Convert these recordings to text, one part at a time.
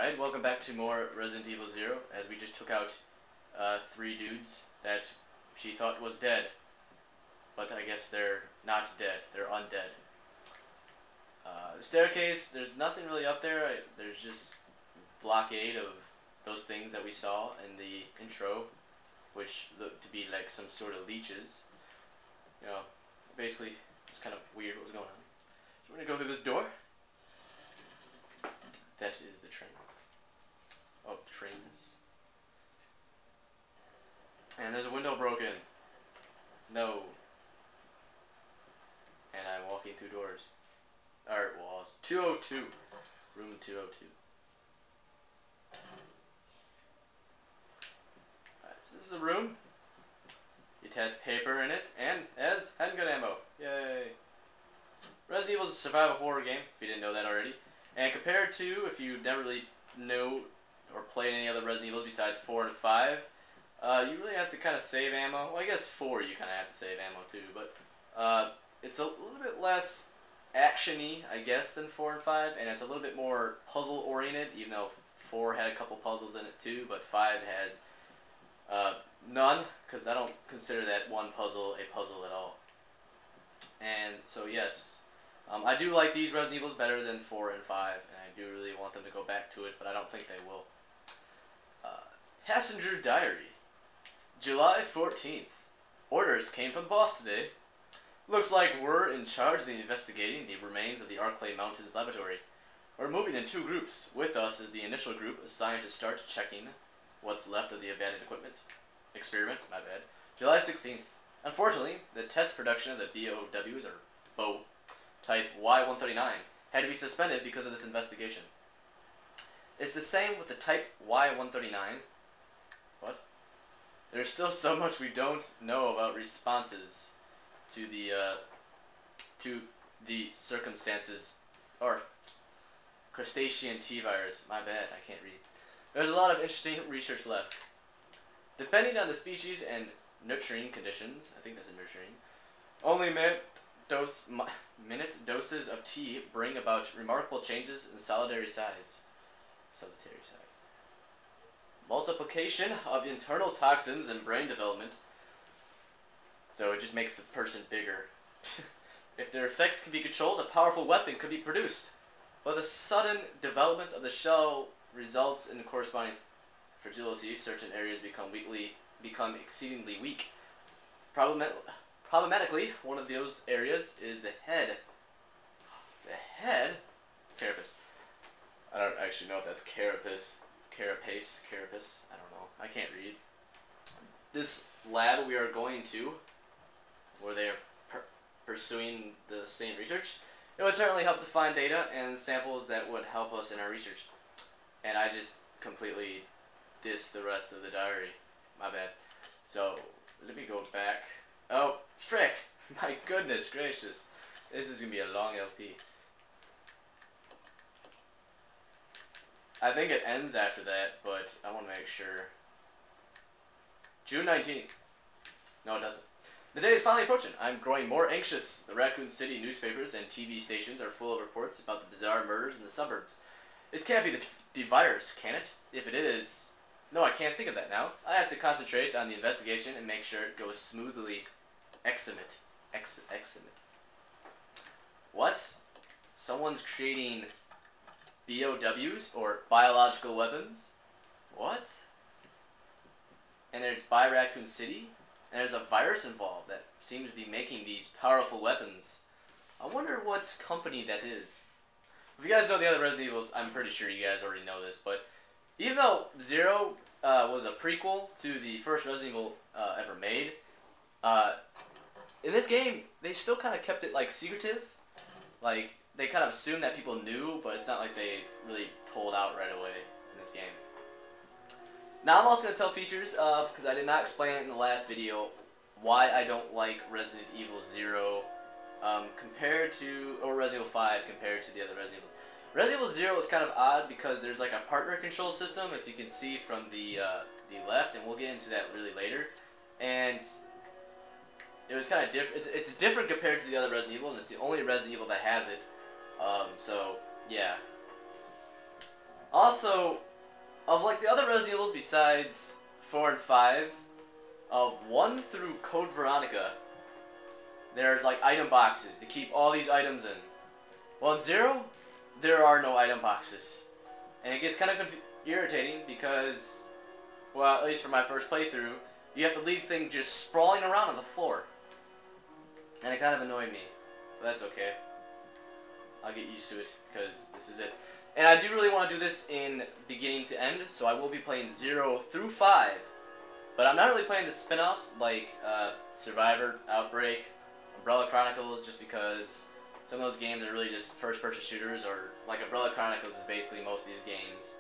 Alright, welcome back to more Resident Evil 0, as we just took out 3 dudes that she thought was dead. But I guess they're not dead, they're undead. The staircase, there's nothing really up there. There's just blockade of those things that we saw in the intro, which looked to be like some sort of leeches. You know, basically, it's kind of weird what was going on. So we're gonna go through this door. That is the train. Of trains. And there's a window broken. No. And I'm walking through doors. Or walls. 202. Room 202. Alright, so this is a room. It has paper in it and has handgun ammo. Yay. Resident Evil is a survival horror game, if you didn't know that already. And compared to, if you never really know or played any other Resident Evils besides 4 and 5, you really have to kind of save ammo. Well, I guess 4 you kind of have to save ammo too, but it's a little bit less action-y, I guess, than 4 and 5, and it's a little bit more puzzle-oriented, even though 4 had a couple puzzles in it too, but 5 has none, because I don't consider that one puzzle a puzzle at all. And so, yes. I do like these Resident Evils better than 4 and 5, and I do really want them to go back to it, but I don't think they will. Passenger Diary. July 14th. Orders came from the boss today. Looks like we're in charge of investigating the remains of the Arclay Mountains laboratory. We're moving in 2 groups. With us is the initial group assigned to start checking what's left of the abandoned experiment, my bad. July 16th. Unfortunately, the test production of the BOWs, or BO, type Y139, had to be suspended because of this investigation. It's the same with the type Y139. What? There's still so much we don't know about responses to the circumstances, or crustacean T-virus. My bad, I can't read. There's a lot of interesting research left. Depending on the species and nurturing conditions, I think that's a nurturing, only minute doses of tea bring about remarkable changes in solitary size. Multiplication of internal toxins and brain development. So it just makes the person bigger. If their effects can be controlled, a powerful weapon could be produced. But the sudden development of the shell results in corresponding fragility. Certain areas become exceedingly weak. Problematically, one of those areas is the head. The head? Carapace. I don't actually know if that's carapace. Carapace? Carapace? I don't know. I can't read. This lab we are going to, where they are pursuing the same research, it would certainly help to find data and samples that would help us in our research. And I just completely dissed the rest of the diary. My bad. So, let me go back. Oh, frick! My goodness gracious. This is going to be a long LP. I think it ends after that, but I want to make sure. June 19th. No, it doesn't. The day is finally approaching. I'm growing more anxious. The Raccoon City newspapers and TV stations are full of reports about the bizarre murders in the suburbs. It can't be the virus, can it? If it is... No, I can't think of that now. I have to concentrate on the investigation and make sure it goes smoothly. Excellent. Excellent. What? Someone's creating BOWs, or biological weapons? What? And it's by Raccoon City? And there's a virus involved that seems to be making these powerful weapons. I wonder what company that is. If you guys know the other Resident Evils, I'm pretty sure you guys already know this, but even though 0 was a prequel to the first Resident Evil ever made, in this game, they still kind of kept it, like, secretive. Like, they kind of assumed that people knew, but it's not like they really told out right away in this game. Now I'm also going to tell features of, because I did not explain it in the last video, why I don't like Resident Evil 0 compared to, or Resident Evil 5 compared to the other Resident Evil. Resident Evil 0 is kind of odd because there's like a partner control system, if you can see from the left, and we'll get into that really later. And it was kind of different. It's different compared to the other Resident Evil, and it's the only Resident Evil that has it. So, yeah. Also, of like the other Resident Evils besides 4 and 5, of 1 through Code Veronica, there's like item boxes to keep all these items in. Well, in 0, there are no item boxes. And it gets kind of irritating because, well, at least for my first playthrough, you have to leave things just sprawling around on the floor. And it kind of annoyed me. But that's okay. I'll get used to it because this is it. And I do really want to do this in beginning to end, so I will be playing 0 through 5. But I'm not really playing the spin-offs like Survivor, Outbreak, Umbrella Chronicles, just because some of those games are really just first-person shooters, or like Umbrella Chronicles is basically most of these games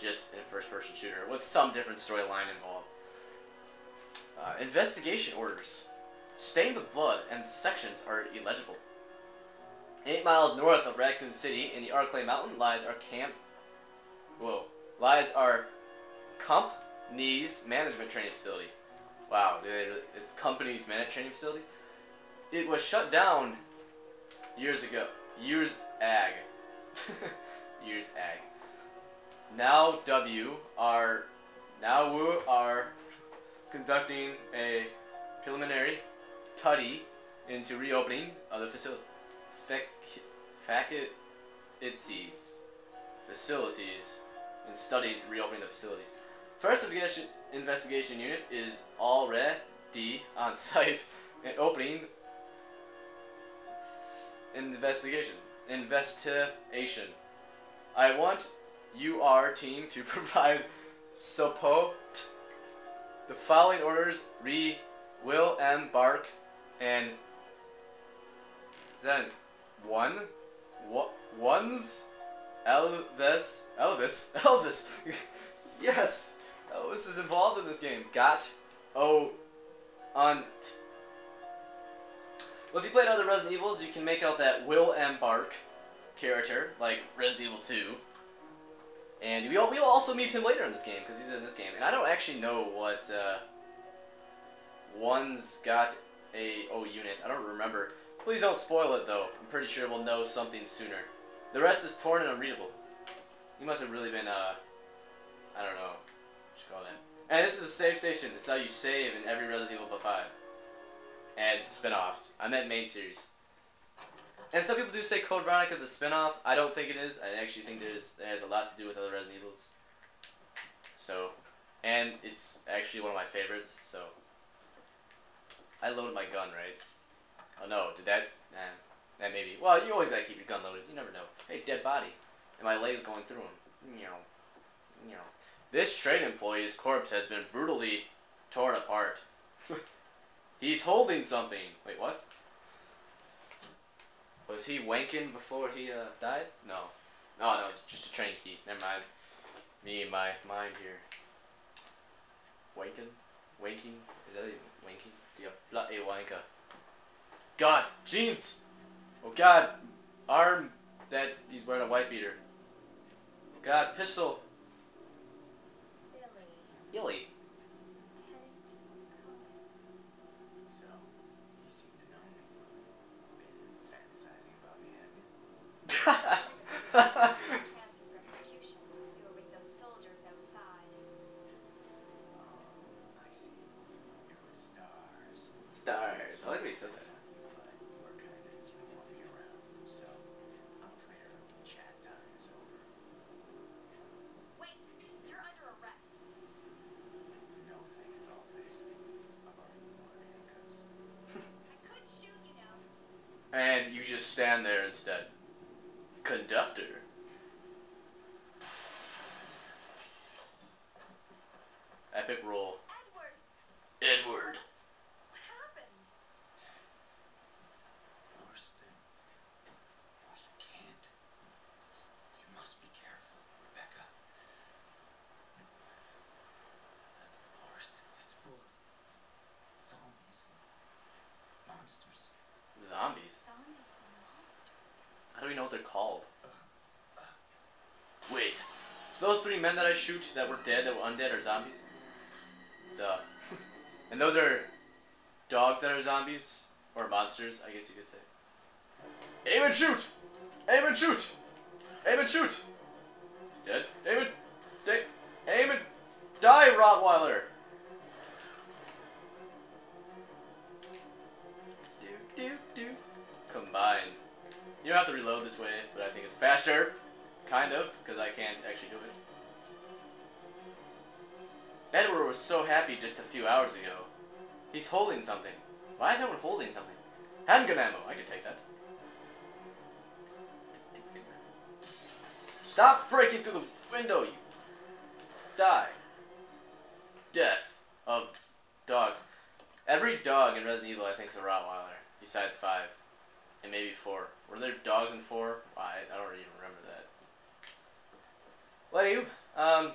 just in a first-person shooter with some different storyline involved. Investigation orders. Stained with blood and sections are illegible. 8 miles north of Raccoon City in the Arclay Mountain lies our company's management training facility. Wow, it's company's management training facility? It was shut down years ago. Years ag. Years ag. Now we are conducting a preliminary study into reopening of the facility. Facilities and studying to reopening the facilities. First investigation unit is already on site and opening investigation. I want UR team to provide support. The following orders will embark and is that one's Elvis. Yes, Elvis is involved in this game. Well, if you played other Resident Evils, you can make out that will embark character, like Resident Evil 2. And we'll also meet him later in this game, because he's in this game. And I don't actually know what one's got a unit. I don't remember. Please don't spoil it, though. I'm pretty sure we'll know something sooner. The rest is torn and unreadable. You must have really been, I don't know. What you call that? And this is a save station. It's how you save in every Resident Evil but 5. And spin-offs. I meant main series. And some people do say Code Veronica is a spin-off. I don't think it is. I actually think it has a lot to do with other Resident Evils. So, and it's actually one of my favorites, so. I loaded my gun, right? Oh no, did that? Nah, that maybe. Well, you always gotta keep your gun loaded. You never know. Hey, dead body. And my leg's going through him. This train employee's corpse has been brutally torn apart. He's holding something. Wait, what? Was he wanking before he died? No. No, it's just a train key. Never mind. Me and my mind here. Wanking? Wanking? Is that even wanking? Yeah, bloody wanker. God, jeans! Oh God, arm that he's wearing a white beater. God, pistol. Billy. So, you seem to know me. Been fantasizing about me, have you? Cancer for execution. You were with those soldiers outside. I see. You're with S.T.A.R.S. S.T.A.R.S. I like what he said that. But work kind of doesn't seem to want me around, so I'm afraid our little chat time is over. Wait, you're under arrest. No thanks, Dollface. I've already worn handcuffs. I could shoot, you know. And you just stand there instead. Conductor. Epic roll. Edward, Edward. what happened? Worse than... Oh, you can't. You must be careful, Rebecca. The forest is full of zombies and monsters. Zombies. Zombies and monsters. How do we know what they're called? Wait. So those 3 men that I shoot that were dead, that were undead, are zombies? Duh. And those are dogs that are zombies? Or monsters, I guess you could say. Aim and shoot! Aim and shoot! Aim and shoot! Dead? Aim and... because I can't actually do it. Edward was so happy just a few hours ago. He's holding something. Why is everyone holding something? Handgun ammo. I can take that. Stop breaking through the window, you die. Death of dogs. Every dog in Resident Evil, I think, is a Rottweiler, besides 5. And maybe 4. Were there dogs in 4? I don't even remember that. Well, anywho,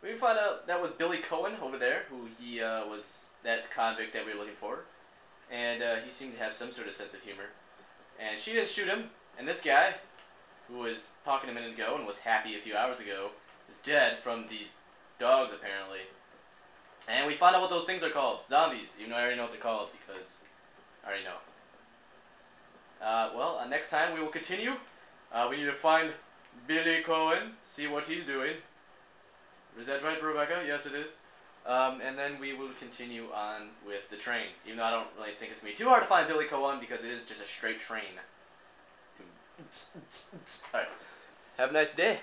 we find out that was Billy Coen over there, who he was that convict that we were looking for. And he seemed to have some sort of sense of humor. And she didn't shoot him. And this guy, who was talking a minute ago and was happy a few hours ago, is dead from these dogs, apparently. And we find out what those things are called. Zombies. Even though I already know what they're called because I already know. Well, next time we will continue. We need to find Billy Coen, see what he's doing. Is that right, Rebecca? Yes, it is. And then we will continue on with the train. Even though I don't really think it's going to be too hard to find Billy Coen because it is just a straight train. Alright. Have a nice day.